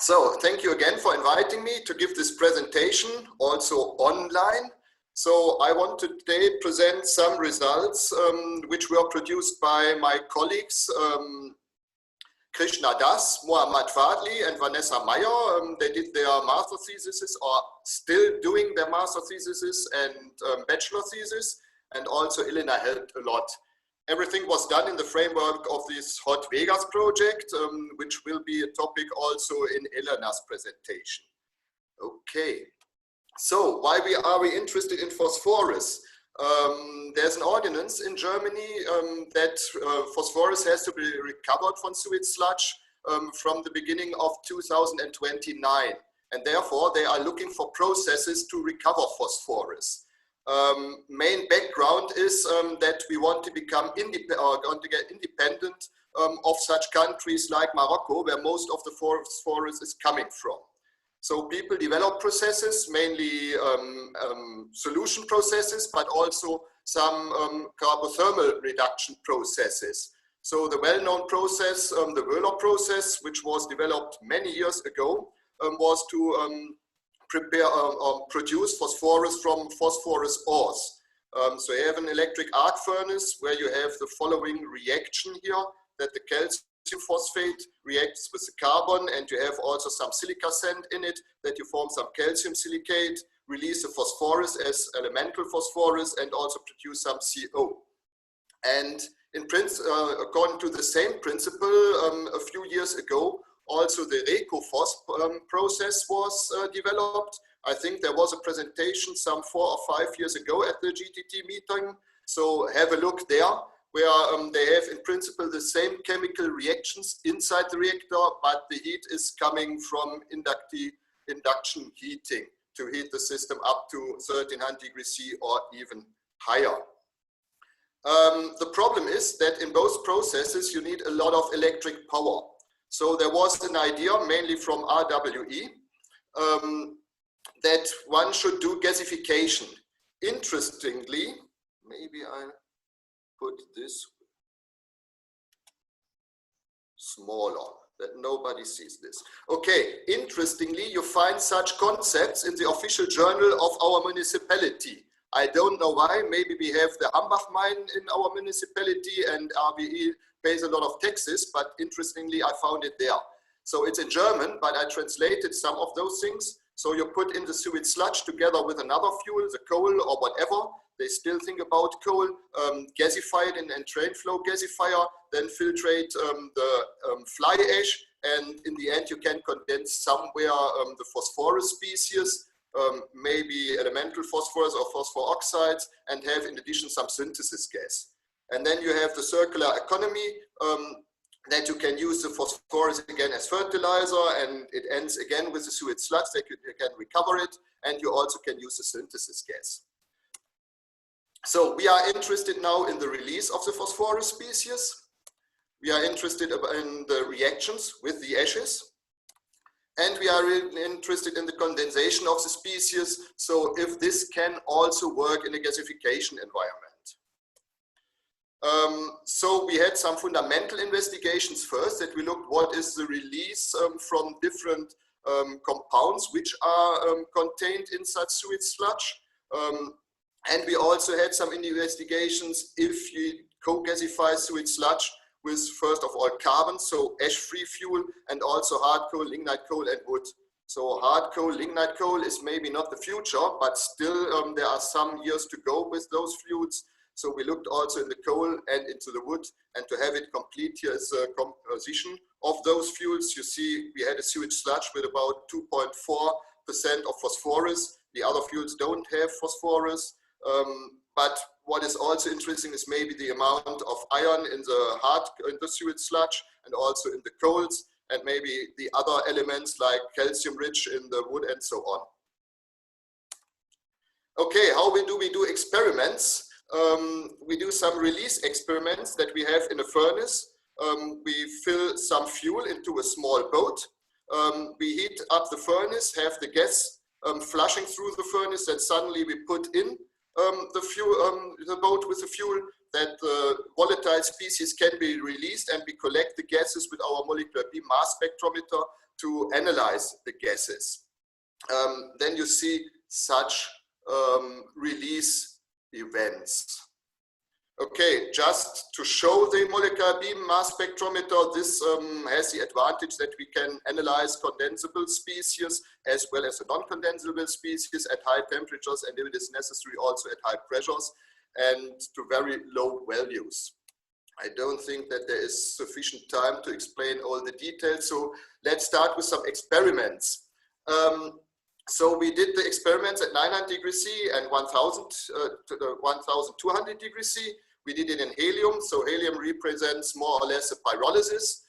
So thank you again for inviting me to give this presentation, also online. So I want to today present some results which were produced by my colleagues Krishna Das, Muhammad Fadli and Vanessa Meyer. They did their master theses or still doing their master theses and bachelor thesis, and also Elena helped a lot. Everything was done in the framework of this Hot Vegas project, which will be a topic also in Elena's presentation. Okay, so why are we interested in phosphorus? There's an ordinance in Germany that phosphorus has to be recovered from sewage sludge from the beginning of 2029. And therefore, they are looking for processes to recover phosphorus. Main background is that we want to become independent of such countries like Morocco, where most of the phosphorus is coming from. So people develop processes, mainly solution processes, but also some carbothermal reduction processes. So the well-known process, the Müller process, which was developed many years ago, was to prepare produce phosphorus from phosphorus ores. So you have an electric arc furnace where you have the following reaction here, that the calcium phosphate reacts with the carbon, and you have also some silica sand in it, that you form some calcium silicate, release the phosphorus as elemental phosphorus, and also produce some CO. And in according to the same principle, a few years ago, also the RecoPhos process was developed. I think there was a presentation some 4 or 5 years ago at the GTT meeting. So have a look there, where they have in principle the same chemical reactions inside the reactor, but the heat is coming from induction heating to heat the system up to 1300 degrees C or even higher. The problem is that in both processes you need a lot of electric power. So there was an idea, mainly from RWE, that one should do gasification. Interestingly, maybe I put this smaller, that nobody sees this. Okay, interestingly, you find such concepts in the official journal of our municipality. I don't know why. Maybe we have the Hambach mine in our municipality and RWE pays a lot of taxes, but interestingly, I found it there. So it's in German, but I translated some of those things. So you put in the sewage sludge together with another fuel, the coal or whatever. They still think about coal, gasify it in train flow gasifier, then filtrate the fly ash, and in the end you can condense somewhere the phosphorus species, maybe elemental phosphorus or phosphor oxides, and have in addition some synthesis gas. And then you have the circular economy, that you can use the phosphorus again as fertilizer, and it ends again with the sewage sludge that you can recover it, and you also can use the synthesis gas. So we are interested now in the release of the phosphorus species. We are interested in the reactions with the ashes. And we are really interested in the condensation of the species. So if this can also work in a gasification environment. So we had some fundamental investigations first, that we looked what is the release from different compounds which are contained in such sewage sludge. And we also had some investigations if you co-gasify sewage sludge with, first of all, carbon, so ash-free fuel, and also hard coal, lignite coal, and wood. So hard coal, lignite coal is maybe not the future, but still there are some years to go with those fuels. So we looked also in the coal and into the wood, and to have it complete, here is a composition of those fuels. You see we had a sewage sludge with about 2.4% of phosphorus. The other fuels don't have phosphorus. But what is also interesting is maybe the amount of iron in the sewage sludge and also in the coals, and maybe the other elements like calcium rich in the wood and so on. Okay, how do we do experiments? We do some release experiments that we have in a furnace. We fill some fuel into a small boat. We heat up the furnace, have the gas flushing through the furnace, and suddenly we put in the boat with the fuel, that the volatile species can be released, and we collect the gases with our molecular beam mass spectrometer to analyze the gases. Then you see such release events. Okay, just to show the molecular beam mass spectrometer, this has the advantage that we can analyze condensable species as well as non-condensable species at high temperatures, and if it is necessary also at high pressures and to very low values. I don't think that there is sufficient time to explain all the details, so let's start with some experiments. So we did the experiments at 900 degrees C and 1200 degrees C. We did it in helium, so helium represents more or less a pyrolysis.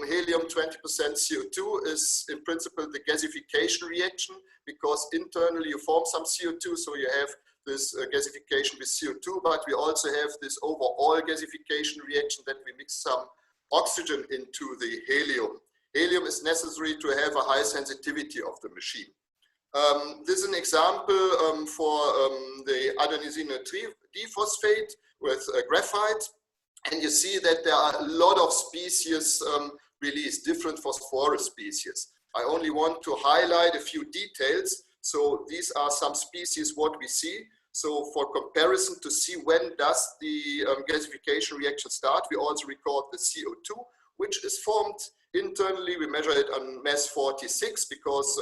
Helium 20% CO2 is in principle the gasification reaction, because internally you form some CO2, so you have this gasification with CO2, but we also have this overall gasification reaction that we mix some oxygen into the helium. Helium is necessary to have a high sensitivity of the machine. This is an example for the adenosine diphosphate with graphite, and you see that there are a lot of species released, different phosphorus species. I only want to highlight a few details. So these are some species what we see. So for comparison, to see when does the gasification reaction start, we also record the CO2, which is formed internally. We measure it on mass 46 because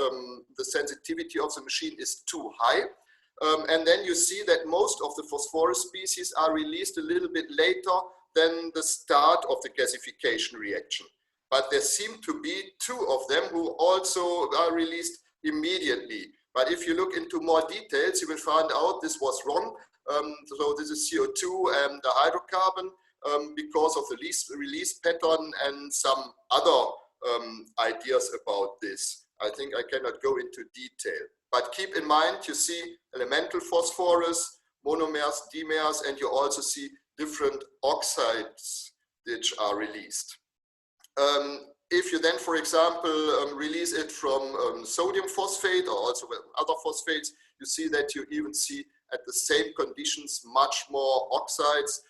the sensitivity of the machine is too high. And then you see that most of the phosphorus species are released a little bit later than the start of the gasification reaction. But there seem to be two of them who also are released immediately. But if you look into more details, you will find out this was wrong. So this is CO2 and the hydrocarbon because of the release pattern and some other ideas about this. I think I cannot go into detail. But keep in mind, you see elemental phosphorus, monomers, dimers, and you also see different oxides which are released. If you then, for example, release it from sodium phosphate or also other phosphates, you see that you even see at the same conditions much more oxides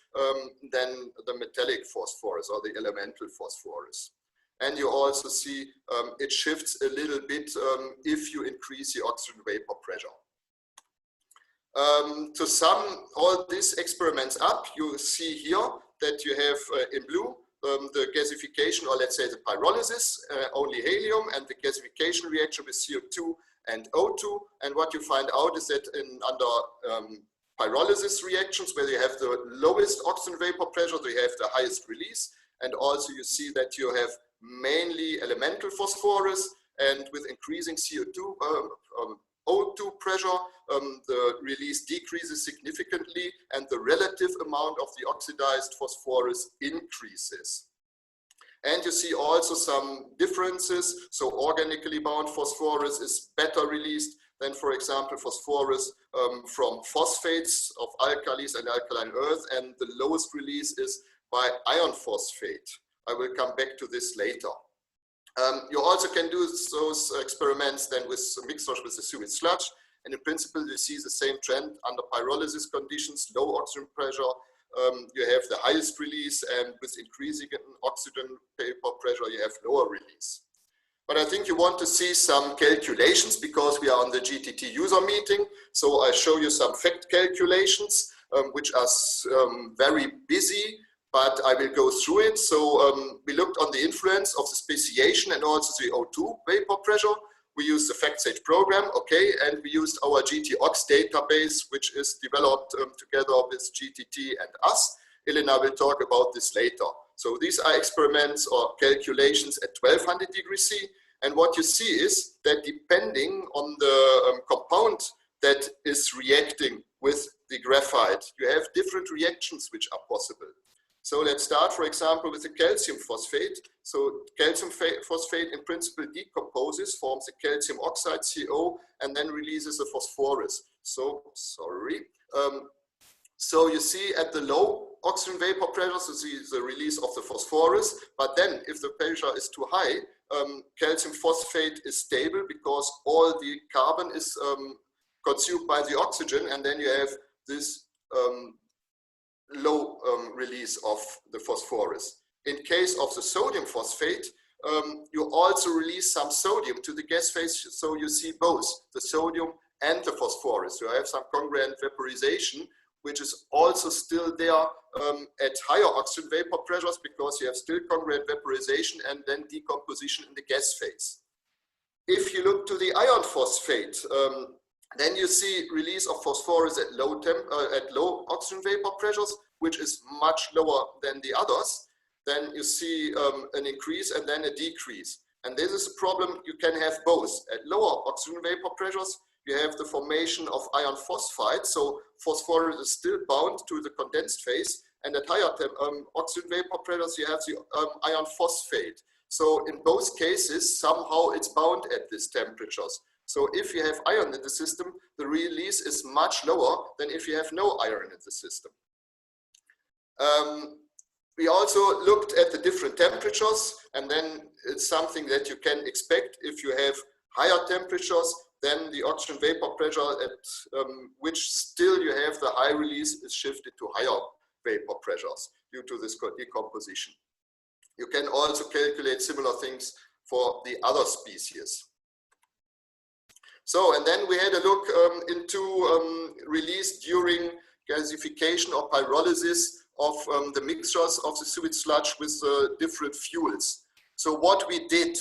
than the metallic phosphorus or the elemental phosphorus. And you also see it shifts a little bit if you increase the oxygen vapor pressure. To sum all these experiments up, you see here that you have in blue the gasification, or let's say the pyrolysis, only helium, and the gasification reaction with CO2 and O2. And what you find out is that under pyrolysis reactions, where you have the lowest oxygen vapor pressure, you have the highest release. And also you see that you have mainly elemental phosphorus, and with increasing CO2, O2 pressure, the release decreases significantly and the relative amount of the oxidized phosphorus increases. And you see also some differences. So organically bound phosphorus is better released than, for example, phosphorus from phosphates of alkalis and alkaline earth, and the lowest release is by iron phosphate. I will come back to this later. You also can do those experiments then with mixtures with the sewage sludge, and in principle you see the same trend under pyrolysis conditions, low oxygen pressure. You have the highest release, and with increasing oxygen vapor pressure you have lower release. But I think you want to see some calculations because we are on the GTT user meeting. So I show you some fact calculations which are very busy, but I will go through it. So we looked on the influence of the speciation and also the O2 vapor pressure. We used the FactSage program, okay, and we used our GTOX database, which is developed together with GTT and us. Elena will talk about this later. So these are experiments or calculations at 1200 degrees C. And what you see is that depending on the compound that is reacting with the graphite, you have different reactions which are possible. So let's start, for example, with the calcium phosphate. So calcium phosphate in principle decomposes, forms a calcium oxide, CO, and then releases a phosphorus. So, sorry. So you see at the low oxygen vapor pressure, so see the release of the phosphorus. But then if the pressure is too high, calcium phosphate is stable because all the carbon is consumed by the oxygen, and then you have this low release of the phosphorus. In case of the sodium phosphate, you also release some sodium to the gas phase, so you see both the sodium and the phosphorus. You have some congruent vaporization, which is also still there at higher oxygen vapor pressures, because you have still congruent vaporization and then decomposition in the gas phase. If you look to the iron phosphate, then you see release of phosphorus at low oxygen vapor pressures, which is much lower than the others. Then you see an increase and then a decrease. And this is a problem. You can have both. At lower oxygen vapor pressures, you have the formation of iron phosphide. So phosphorus is still bound to the condensed phase. And at higher oxygen vapor pressures, you have the iron phosphate. So in both cases, somehow it's bound at these temperatures. So if you have iron in the system, the release is much lower than if you have no iron in the system. We also looked at the different temperatures, and then it's something that you can expect. If you have higher temperatures, then the oxygen vapor pressure at which still you have the high release is shifted to higher vapor pressures due to this decomposition. You can also calculate similar things for the other species. So, and then we had a look into release during gasification or pyrolysis of the mixtures of the sewage sludge with different fuels. So what we did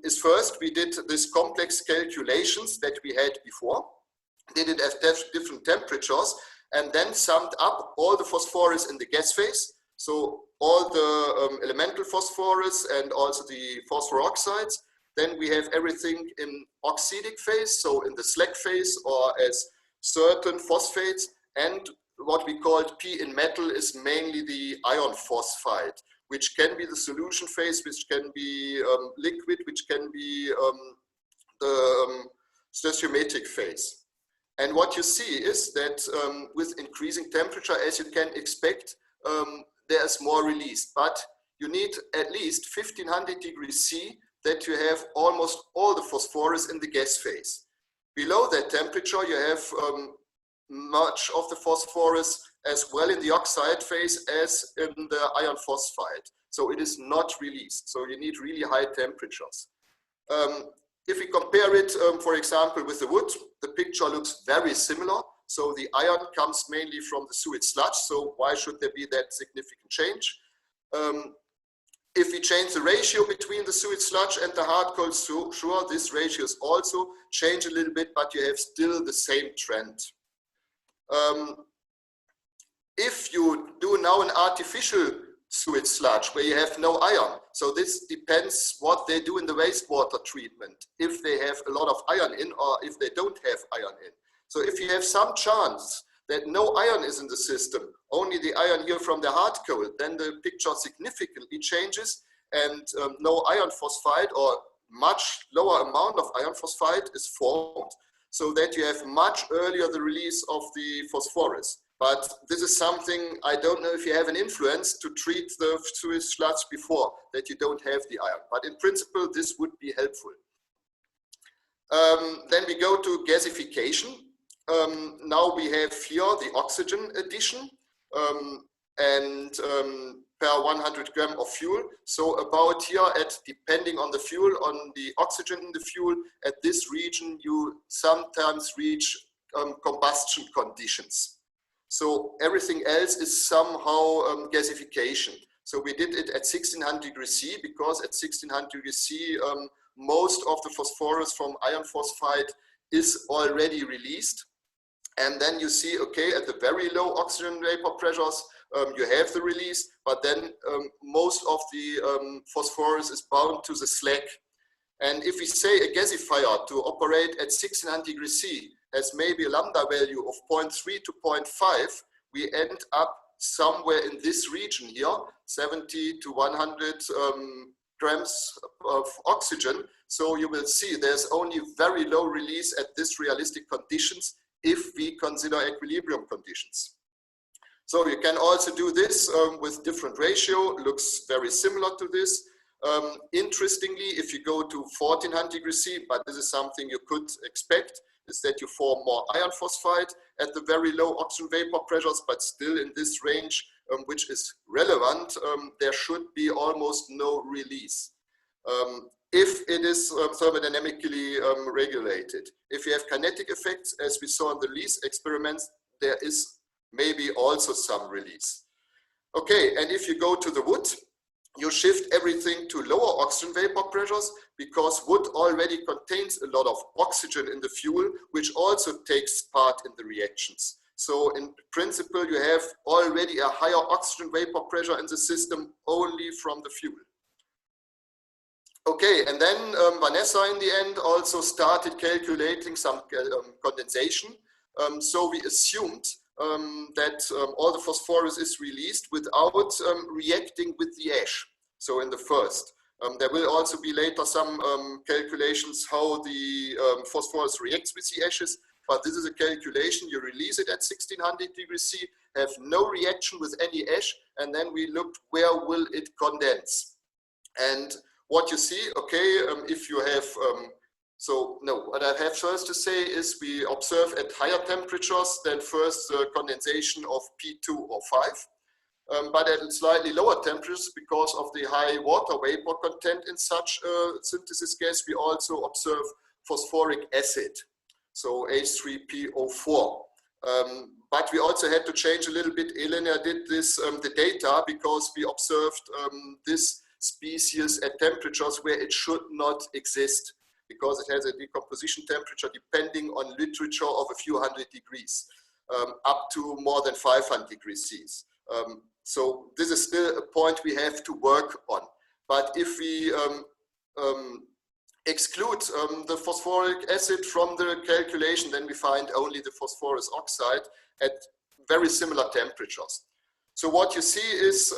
is first we did this complex calculations that we had before, did it at different temperatures, and then summed up all the phosphorus in the gas phase. So all the elemental phosphorus and also the phosphor oxides. Then we have everything in oxidic phase, so in the slag phase or as certain phosphates, and what we called P in metal is mainly the iron phosphide, which can be the solution phase, which can be liquid, which can be the stoichiometric phase. And what you see is that with increasing temperature, as you can expect, there's more release, but you need at least 1500 degrees C that you have almost all the phosphorus in the gas phase. Below that temperature, you have much of the phosphorus as well in the oxide phase as in the iron phosphide. So it is not released. So you need really high temperatures. If we compare it, for example, with the wood, the picture looks very similar. So the iron comes mainly from the sewage sludge. So why should there be that significant change? If we change the ratio between the sewage sludge and the hard coal, sure, this ratios also change a little bit, but you have still the same trend. If you do now an artificial sewage sludge where you have no iron, so this depends what they do in the wastewater treatment, if they have a lot of iron in or if they don't have iron in. So if you have some chance that no iron is in the system, only the iron here from the hard coal, then the picture significantly changes, and no iron phosphide or much lower amount of iron phosphide is formed, so that you have much earlier the release of the phosphorus. But this is something, I don't know if you have an influence to treat the sewage sludge before, that you don't have the iron. But in principle, this would be helpful. Then we go to gasification. Now we have here the oxygen addition per 100 gram of fuel. So about here at, depending on the fuel, on the oxygen in the fuel, at this region, you sometimes reach combustion conditions. So everything else is somehow gasification. So we did it at 1600 degrees C, because at 1600 degrees C, most of the phosphorus from iron phosphide is already released. And then you see, okay, at the very low oxygen vapor pressures, you have the release, but then most of the phosphorus is bound to the slag. And if we say a gasifier to operate at 1600 degrees C has maybe a lambda value of 0.3 to 0.5, we end up somewhere in this region here, 70 to 100 grams of oxygen. So you will see there's only very low release at this realistic conditions if we consider equilibrium conditions. So you can also do this with different ratio, looks very similar to this. Interestingly, if you go to 1400 degrees C, but this is something you could expect, is that you form more iron phosphide at the very low oxygen vapor pressures, but still in this range, which is relevant, there should be almost no release. if it is thermodynamically regulated. If you have kinetic effects, as we saw in the release experiments, there is maybe also some release. Okay, and if you go to the wood, you shift everything to lower oxygen vapor pressures, because wood already contains a lot of oxygen in the fuel, which also takes part in the reactions. So in principle, you have already a higher oxygen vapor pressure in the system only from the fuel. Okay, and then Vanessa in the end also started calculating some condensation. So we assumed that all the phosphorus is released without reacting with the ash. So in the first. There will also be later some calculations how the phosphorus reacts with the ashes, but this is a calculation. You release it at 1600 degrees C, have no reaction with any ash, and then we looked where will it condense. And what you see, okay, if you have, what I have first to say is we observe at higher temperatures than first condensation of P2 or 5. But at slightly lower temperatures, because of the high water vapor content in such synthesis gas, we also observe phosphoric acid, so H3PO4. But we also had to change a little bit. Elena did this, the data, because we observed this species at temperatures where it should not exist, because it has a decomposition temperature depending on literature of a few hundred degrees, up to more than 500 degrees C. So this is still a point we have to work on. But if we exclude the phosphoric acid from the calculation, then we find only the phosphorus oxide at very similar temperatures. So what you see is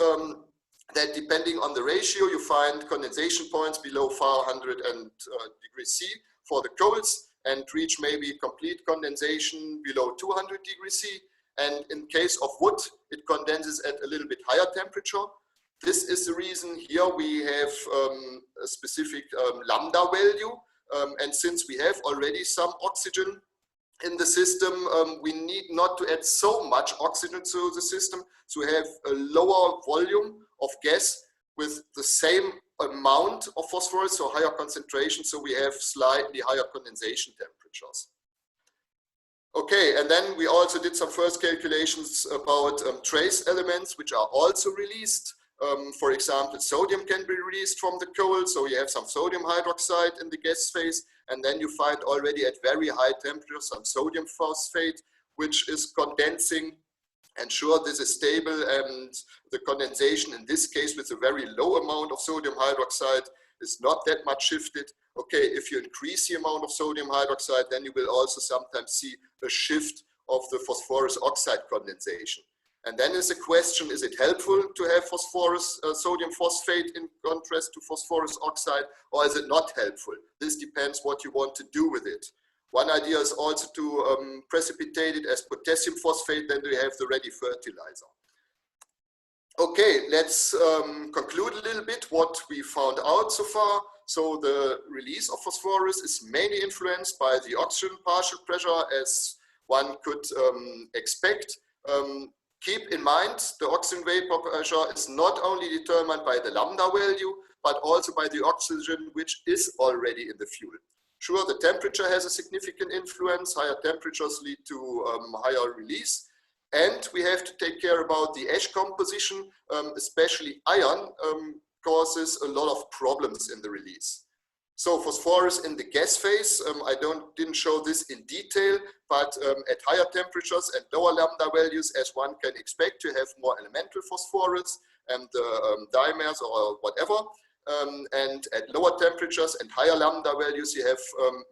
that depending on the ratio, you find condensation points below 400 degrees C for the coals, and reach maybe complete condensation below 200 degrees C. And in case of wood, it condenses at a little bit higher temperature. This is the reason here we have a specific lambda value. And since we have already some oxygen in the system, we need not to add so much oxygen to the system. So we have a lower volume of gas with the same amount of phosphorus, so higher concentration. So we have slightly higher condensation temperatures. Okay, and then we also did some first calculations about trace elements, which are also released. For example, sodium can be released from the coal, so you have some sodium hydroxide in the gas phase, and then you find already at very high temperatures some sodium phosphate, which is condensing. And sure, this is stable, and the condensation in this case with a very low amount of sodium hydroxide is not that much shifted. Okay, if you increase the amount of sodium hydroxide, then you will also sometimes see a shift of the phosphorus oxide condensation. And then is the question, is it helpful to have phosphorus, sodium phosphate in contrast to phosphorus oxide, or is it not helpful? This depends what you want to do with it. One idea is also to precipitate it as potassium phosphate, then we have the ready fertilizer. Okay, let's conclude a little bit what we found out so far. So the release of phosphorus is mainly influenced by the oxygen partial pressure, as one could expect. Keep in mind, the oxygen vapor pressure is not only determined by the lambda value, but also by the oxygen which is already in the fuel. Sure, the temperature has a significant influence. Higher temperatures lead to higher release. And we have to take care about the ash composition, especially iron causes a lot of problems in the release. So phosphorus in the gas phase, I didn't show this in detail, but at higher temperatures and lower lambda values, as one can expect, to have more elemental phosphorus and dimers or whatever. And at lower temperatures and higher lambda values, you have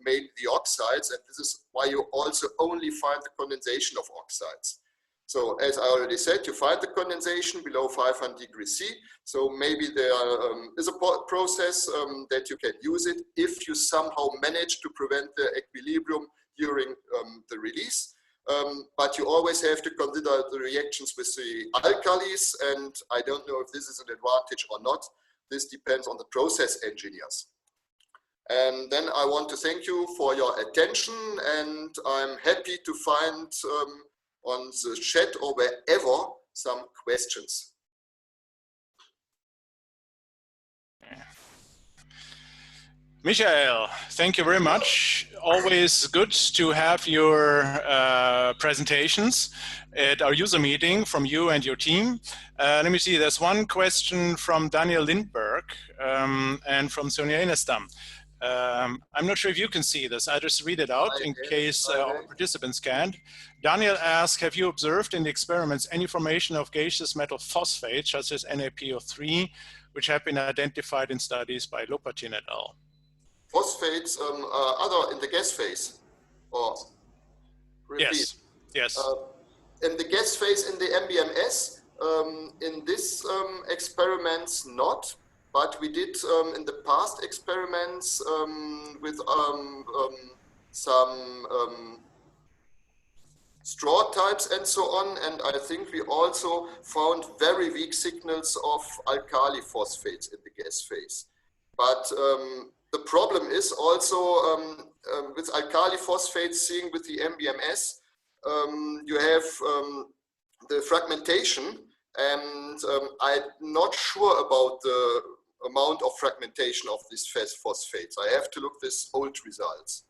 mainly the oxides, and this is why you also only find the condensation of oxides. So as I already said, you find the condensation below 500 degrees C. So maybe there is a process that you can use it if you somehow manage to prevent the equilibrium during the release. But you always have to consider the reactions with the alkalis, and I don't know if this is an advantage or not. This depends on the process engineers. And then I want to thank you for your attention, and I'm happy to find on the chat or wherever some questions. Michael, thank you very much. Always good to have your presentations at our user meeting from you and your team. Let me see, there's one question from Daniel Lindberg and from Sonia Enestam. I'm not sure if you can see this. I just read it out in case our participants can't. Daniel asks, have you observed in the experiments any formation of gaseous metal phosphates, such as NaPO3, which have been identified in studies by Lopatin et al.? Phosphates other in the gas phase? Or repeat? Yes. In the gas phase in the MBMS, in this experiments not, but we did in the past experiments with some straw types and so on, and I think we also found very weak signals of alkali phosphates in the gas phase. But the problem is also with alkali phosphates, seeing with the MBMS, you have the fragmentation, and I'm not sure about the amount of fragmentation of these phosphates. I have to look these old results.